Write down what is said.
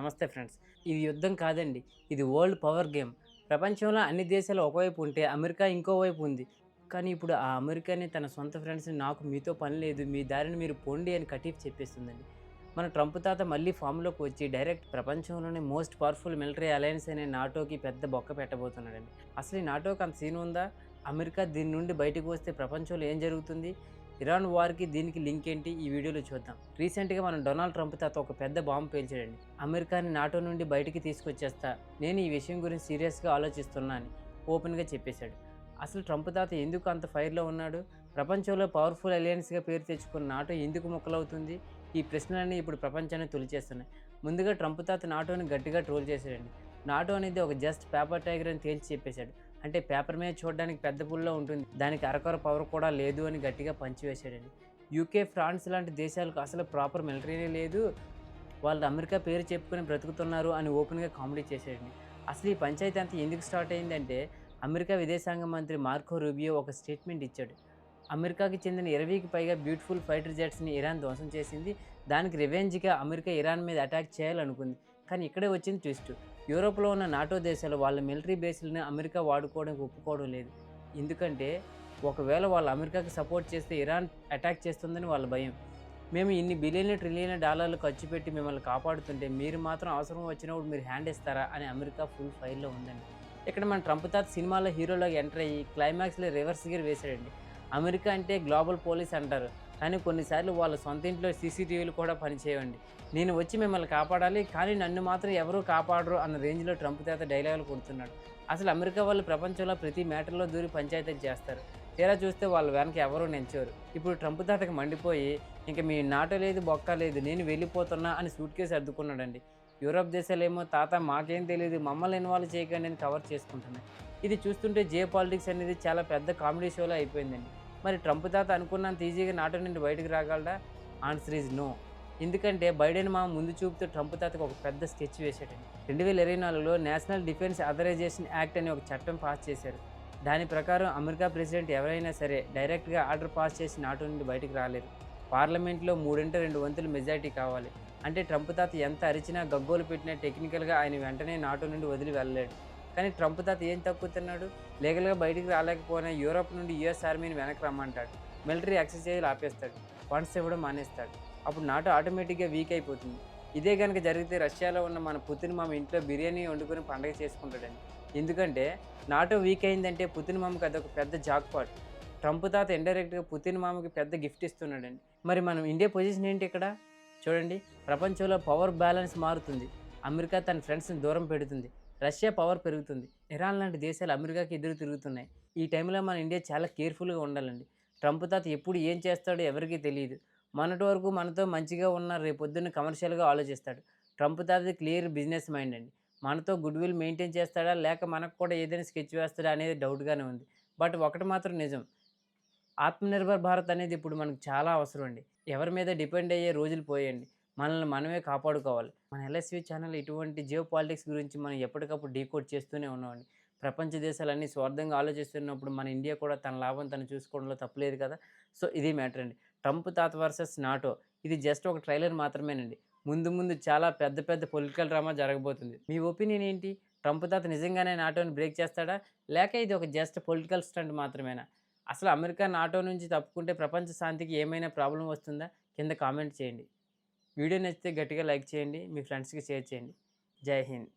నమస్తే ఫ్రెండ్స్. ఇది యుద్ధం కాదండి. ఇది వరల్డ్ పవర్ గేమ్. ప్రపంచంలో అన్ని దేశాలు ఒకవైపు ఉంటే అమెరికా ఇంకోవైపు ఉంది. కానీ ఇప్పుడు ఆ అమెరికానే తన సొంత ఫ్రెండ్స్‌ని నాకు మీతో పని లేదు. మీ దారిన మీరు పొండి అని కటీఫ్ చెప్పేస్తుందండి. మన ట్రంప్ తాత మళ్ళీ ఫామ్‌లోకి వచ్చి డైరెక్ట్ ప్రపంచంలోనే మోస్ట్ పవర్‌ఫుల్ మిలిటరీ అలయన్స్ అనే నాటోకి పెద్ద బొక్క పెట్టబోతున్నాడండి. అసలు ఈ నాటోకి అంత సీన్ ఉందా? అమెరికా దీని నుండి బయటకు వస్తే ప్రపంచంలో ఏం జరుగుతుంది? ఇరాన్ వార్‌కి దీనికి లింక్ ఏంటి? ఈ వీడియోలో చూద్దాం. రీసెంట్‌గా మన డొనాల్డ్ ట్రంప్ తాత ఒక పెద్ద బాంబ్ పేల్చాడండి. అమెరికాని నాటో నుండి బయటికి తీసుకొచ్చేస్తా. నేను ఈ విషయం గురించి సీరియస్‌గా ఆలోచిస్తున్నా అని ఓపెన్‌గా చెప్పేశాడు. అసలు ట్రంప్ తాత ఎందుకు అంత ఫైర్‌లో ఉన్నాడు? ప్రపంచంలో పవర్‌ఫుల్ అలయన్స్‌గా పేరు తెచ్చుకున్న నాటో ఎందుకు ముక్కలవుతుంది? ఈ ప్రశ్నలన్నీ ఇప్పుడు ప్రపంచాన్ని తొలిచేస్తున్నాయి. ముందుగా ట్రంప్ తాత నాటోని గట్టిగా ట్రోల్ చేశాడండి. నాటో అనేది ఒక జస్ట్ పేపర్ టైగర్ అని తేల్చి చెప్పేశాడు. అంటే పేపర్ మీద చూడడానికి పెద్ద పుల్లా ఉంటుంది. దానికి అరకొర పవర్ కూడా లేదు అని గట్టిగా పంచివేశాడండి. యూకే, ఫ్రాన్స్ లాంటి దేశాలకు అసలు ప్రాపర్ మిలిటరీనే లేదు. వాళ్ళు అమెరికా పేరు చెప్పుకొని బ్రతుకుతున్నారు అని ఓపెన్‌గా కామెడీ చేశాడండి. అసలు ఈ పంచాయతీ అంతా ఎందుకు స్టార్ట్ అయిందంటే అమెరికా విదేశాంగ మంత్రి మార్కో రూబియో ఒక స్టేట్మెంట్ ఇచ్చాడు. అమెరికాకి చెందిన 20కి పైగా బ్యూటిఫుల్ ఫైటర్ జెట్స్‌ని ఇరాన్ ధ్వంసం చేసింది. దానికి రివెంజ్‌గా అమెరికా ఇరాన్ మీద అటాక్ చేయాలనుకుంది. కానీ ఇక్కడే వచ్చింది ట్విస్ట్. యూరోప్‌లో ఉన్న నాటో దేశాలు వాళ్ళ మిలిటరీ బేస్‌లని అమెరికా వాడుకోవడానికి ఒప్పుకోవడం లేదు. ఎందుకంటే ఒకవేళ వాళ్ళు అమెరికాకి సపోర్ట్ చేస్తే ఇరాన్ అటాక్ చేస్తుందని వాళ్ళ భయం. మేము ఇన్ని బిలియన్లు, ట్రిలియన్ల డాలర్లు ఖర్చు పెట్టి మిమ్మల్ని కాపాడుతుంటే మీరు మాత్రం అవసరం వచ్చినప్పుడు మీరు హ్యాండ్ ఇస్తారా అని అమెరికా ఫుల్ ఫైర్‌లో ఉందండి. ఇక్కడ మన ట్రంప్ తాత సినిమాలో హీరోలాగా ఎంటర్ అయ్యి క్లైమాక్స్‌లో రివర్స్ గేర్ వేశాడండి. అమెరికా అంటే గ్లోబల్ పోలీస్ అంటారు. కానీ కొన్నిసార్లు వాళ్ళ సొంత ఇంట్లో సీసీటీవీలు కూడా పనిచేయవండి. నేను వచ్చి మిమ్మల్ని కాపాడాలి కానీ నన్ను మాత్రం ఎవరూ కాపాడరు అన్న రేంజ్‌లో ట్రంప్ తాత డైలాగులు కొడుతున్నాడు. అసలు అమెరికా వాళ్ళు ప్రపంచంలో ప్రతి మ్యాటర్‌లో దూరి పంచాయతీలు చేస్తారు. తీరా చూస్తే వాళ్ళ వెనక ఎవరూ నించోరు. ఇప్పుడు ట్రంప్ తాతకి మండిపోయి ఇంక మీ నాటో లేదు, బొక్క లేదు, నేను వెళ్ళిపోతున్నా అని సూట్‌కేస్ సర్దుకున్నాడండి. యూరప్ దేశాలేమో తాత మాకేం తెలీదు, మమ్మల్ని ఇన్వాల్వ్ చేయకండి అని కవర్ చేసుకుంటున్నాయి. ఇది చూస్తుంటే జియో పాలిటిక్స్ అనేది చాలా పెద్ద కామెడీ షోలా అయిపోయిందండి. మరి ట్రంప్ తాత అనుకున్నంత ఈజీగా నాటో నుండి బయటకు రాగలడా? Answer is no. ఎందుకంటే బైడెన్ మామ ముందు చూపుతో ట్రంప్ తాతకు ఒక పెద్ద స్కెచ్ వేశాడండి. 2024లో నేషనల్ డిఫెన్స్ అథరైజేషన్ యాక్ట్ అనే ఒక చట్టం పాస్ చేశారు. దాని ప్రకారం అమెరికా ప్రెసిడెంట్ ఎవరైనా సరే డైరెక్ట్‌గా ఆర్డర్ పాస్ చేసి నాటో నుండి బయటకు రాలేరు. పార్లమెంట్‌లో 2 వంతుల మెజారిటీ కావాలి. అంటే ట్రంప్ తాత ఎంత అరిచినా, గగ్గోలు పెట్టినా టెక్నికల్‌గా ఆయన వెంటనే నాటో నుండి వదిలి వెళ్ళలేడు. కానీ ట్రంప్ తాత ఏం తక్కువ తిన్నాడు? లీగల్‌గా బయటికి రాలేకపోయినా యూరోప్ నుండి యూఎస్ ఆర్మీని వెనక్కి రమ్మంటాడు. మిలిటరీ ఎక్సర్‌సైజులు ఆపేస్తాడు. ఫండ్స్ ఇవ్వడం మానేస్తాడు. అప్పుడు నాటో ఆటోమేటిక్‌గా వీక్ అయిపోతుంది. ఇదే గనుక జరిగితే రష్యాలో ఉన్న మన పుతిన్ మామ ఇంట్లో బిర్యానీ వండుకొని పండగ చేసుకుంటాడండి. ఎందుకంటే నాటో వీక్ అయిందంటే పుతిన్ మామకి అదొక పెద్ద జాక్‌పాట్. ట్రంప్ తాత ఇండైరెక్ట్‌గా పుతిన్ మామకి పెద్ద గిఫ్ట్ ఇస్తున్నాడండి. మరి మనం ఇండియా పొజిషన్ ఏంటి ఇక్కడ? చూడండి, ప్రపంచంలో పవర్ బ్యాలెన్స్ మారుతుంది. అమెరికా తన ఫ్రెండ్స్‌ని దూరం పెడుతుంది. రష్యా పవర్ పెరుగుతుంది. ఇరాన్ లాంటి దేశాలు అమెరికాకి ఎదురు తిరుగుతున్నాయి. ఈ టైంలో మన ఇండియా చాలా కేర్‌ఫుల్‌గా ఉండాలండి. ట్రంప్ తాత ఎప్పుడు ఏం చేస్తాడో ఎవరికీ తెలీదు. మొన్నటి వరకు మనతో మంచిగా ఉన్న రేపొద్దున్న కమర్షియల్‌గా ఆలోచిస్తాడు. ట్రంప్ తాతది క్లియర్ బిజినెస్ మైండ్ అండి. మనతో గుడ్‌విల్ మెయింటైన్ చేస్తాడా? లేక మనకు కూడా ఏదైనా స్కెచ్ వేస్తాడా అనేది డౌట్‌గానే ఉంది. బట్ ఒకటి మాత్రం నిజం. ఆత్మనిర్భర్ భారత్ అనేది ఇప్పుడు మనకు చాలా అవసరం అండి. ఎవరి మీద డిపెండ్ అయ్యే రోజులు పోయాయండి. మనల్ని మనమే కాపాడుకోవాలి. మన ఎల్ఎస్‌వి ఛానల్ ఇటువంటి జియో పాలిటిక్స్ గురించి మనం ఎప్పటికప్పుడు డీకోడ్ చేస్తూనే ఉన్నామండి. ప్రపంచ దేశాలన్నీ స్వార్థంగా ఆలోచిస్తున్నప్పుడు మన ఇండియా కూడా తన లాభం తను చూసుకోవడంలో తప్పులేదు కదా! సో, ఇది మ్యాటర్ అండి. ట్రంప్ తాత వర్సెస్ నాటో. ఇది జస్ట్ ఒక ట్రైలర్ మాత్రమేనండి. ముందు ముందు చాలా పెద్ద పెద్ద పొలిటికల్ డ్రామా జరగబోతుంది. మీ ఒపీనియన్ ఏంటి? ట్రంప్ తాత నిజంగానే నాటోని బ్రేక్ చేస్తాడా? లేక ఇది ఒక జస్ట్ పొలిటికల్ స్టంట్ మాత్రమేనా? అసలు అమెరికా నాటో నుంచి తప్పుకుంటే ప్రపంచ శాంతికి ఏమైనా ప్రాబ్లమ్ వస్తుందా? కింద కామెంట్ చేయండి. వీడియో నచ్చితే గట్టిగా లైక్ చేయండి. మీ ఫ్రెండ్స్‌కి షేర్ చేయండి. జై హింద్.